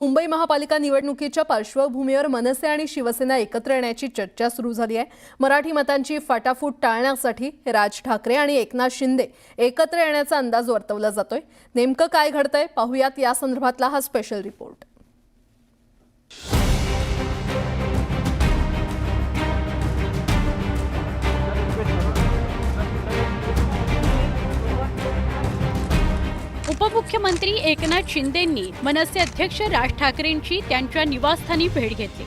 मुंबई महापालिका निवडणुकीच्या पार्श्वभूमीवर मनसे आणि शिवसेना एकत्र येण्याची चर्चा सुरू झाली आहे। मराठी मतांची फाटाफूट टाळण्यासाठी राज ठाकरे आणि एकनाथ शिंदे एकत्र येण्याचा अंदाज वर्तवला जातोय। नेमकं काय घडतंय पाहूयात या संदर्भातला हा स्पेशल रिपोर्ट। उपमुख्यमंत्री एकनाथ शिंदेंनी मनसे अध्यक्ष राज ठाकरेंची त्यांच्या निवासस्थानी भेट घेतली।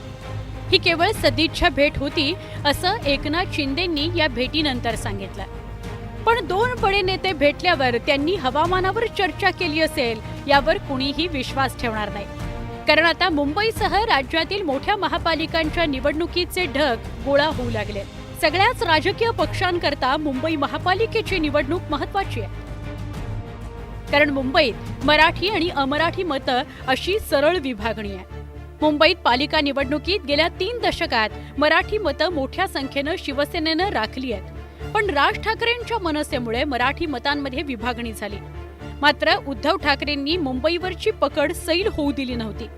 ही केवळ सदिच्छा भेट होती असं एकनाथ शिंदेंनी या भेटीनंतर सांगितलं। पण दोन बडे नेते भेटल्यावर त्यांनी हवामानावर चर्चा केली असेल यावर कुणीही विश्वास ठेवणार नाही, कारण आता मुंबईसह राज्यातील मोठ्या महापालिकांच्या निवडणुकीचे ढग गोळा होऊ लागले। सगळ्याच राजकीय पक्षांकरता मुंबई महापालिकेची निवडणूक महत्त्वाची आहे, कारण मुंबईत मराठी आणि अमराठी मतं अशी सरळ विभागणी आहे। मुंबईत पालिका निवडणुकीत गेल्या 3 दशकात मराठी मतं मोठ्या संख्येनं शिवसेनेनं राखली आहेत, पण राज ठाकरेंच्या मनसेमुळे मराठी मतांमध्ये विभागणी झाली। मात्र उद्धव ठाकरेंनी मुंबईवरची पकड सैल होऊ दिली नव्हती।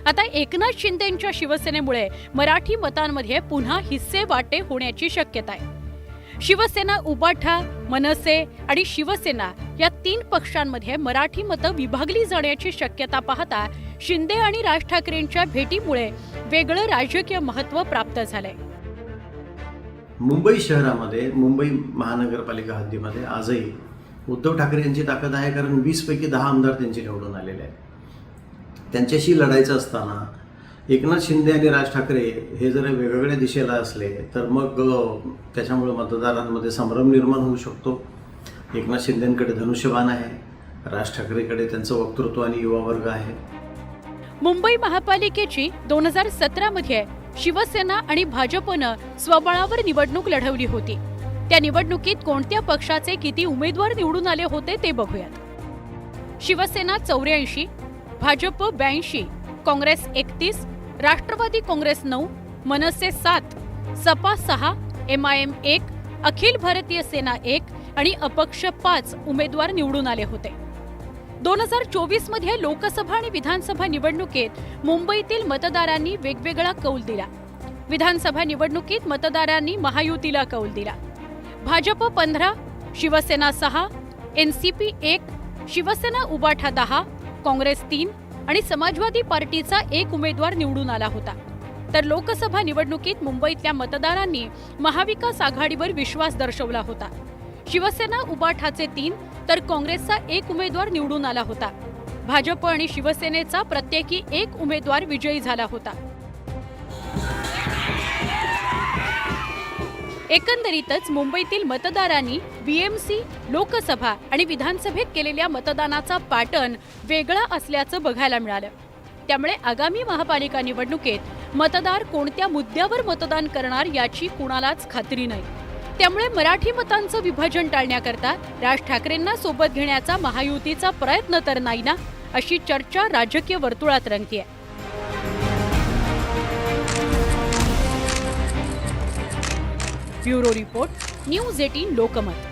आता एकनाथ शिंदेंच्या शिवसेनेमुळे मराठी मतांमध्ये पुन्हा हिस्से वाटे होण्याची शक्यता आहे। शिवसेना, उबाठा, मनसे आणि शिवसेना या 3 पक्षांमध्ये मराठी मतं विभागली जाण्याची शक्यता पाहता शिंदे आणि राज ठाकरेंच्या भेटीमुळे वेगळं राजकीय महत्त्व प्राप्त झालंय। मुंबई शहरामध्ये, मुंबई महानगरपालिका हद्दीमध्ये आजही उद्धव ठाकरे यांची ताकद आहे, कारण 20 पैकी 10 आमदार त्यांचे निवडून आलेले आहेत। त्यांच्याशी लढायचं असताना एकनाथ शिंदे आणि राज ठाकरे हे जर वेगवेगळ्या दिशेला असले तर मग त्याच्यामुळे मतदारांमध्ये संभ्रम निर्माण होऊ शकतो। एकनाथ शिंदेंकडे धनुष्यबाण आहे, राज ठाकरेकडे त्यांचं वक्तृत्व आणि युवा वर्ग आहे। मुंबई महापालिकेची 2017 मध्ये शिवसेना आणि भाजपनं स्वबळावर निवडणूक लढवली होती। त्या निवडणुकीत कोणत्या पक्षाचे किती उमेदवार निवडून आले होते ते बघूयात। शिवसेना 84, भाजप 82, काँग्रेस 31, राष्ट्रवादी काँग्रेस 9, मनसे 7, सपा 6, MIM 1, अखिल भारतीय सेना 1 आणि अपक्ष 5 उमेदवार निवडून आले होते। 2024 मध्ये लोकसभा आणि विधानसभा निवडणुकीत मुंबईतील मतदारांनी वेगवेगळा कौल दिला। विधानसभा निवडणुकीत मतदारांनी महायुतीला कौल दिला। भाजप 15, शिवसेना 6, NCP 1, शिवसेना उबाठा 10, काँग्रेस 3 आणि समाजवादी पार्टीचा 1 उमेदवार निवडून आला होता। तर लोकसभा निवडणुकीत मुंबईतल्या मतदारांनी महाविकास आघाडीवर विश्वास दर्शवला होता। शिवसेना उबाठाचे 3 तर काँग्रेसचा 1 उमेदवार निवडून आला होता। भाजप आणि शिवसेनेचा प्रत्येकी 1 उमेदवार विजयी झाला होता। एकंदरीतच मुंबईतील मतदारांनी BMC, लोकसभा आणि विधानसभेत केलेल्या मतदानाचा पॅटर्न वेगळा असल्याचं बघायला मिळालं। त्यामुळे आगामी महापालिका निवडणुकीत मतदार कोणत्या मुद्द्यावर मतदान करणार याची कुणालाच खात्री नाही। त्यामुळे मराठी मतांचं विभाजन टाळण्याकरता राज ठाकरेंना सोबत घेण्याचा महायुतीचा प्रयत्न तर नाही ना, अशी चर्चा राजकीय वर्तुळात रंगतेय। Bureau report, news 18 Lokmat.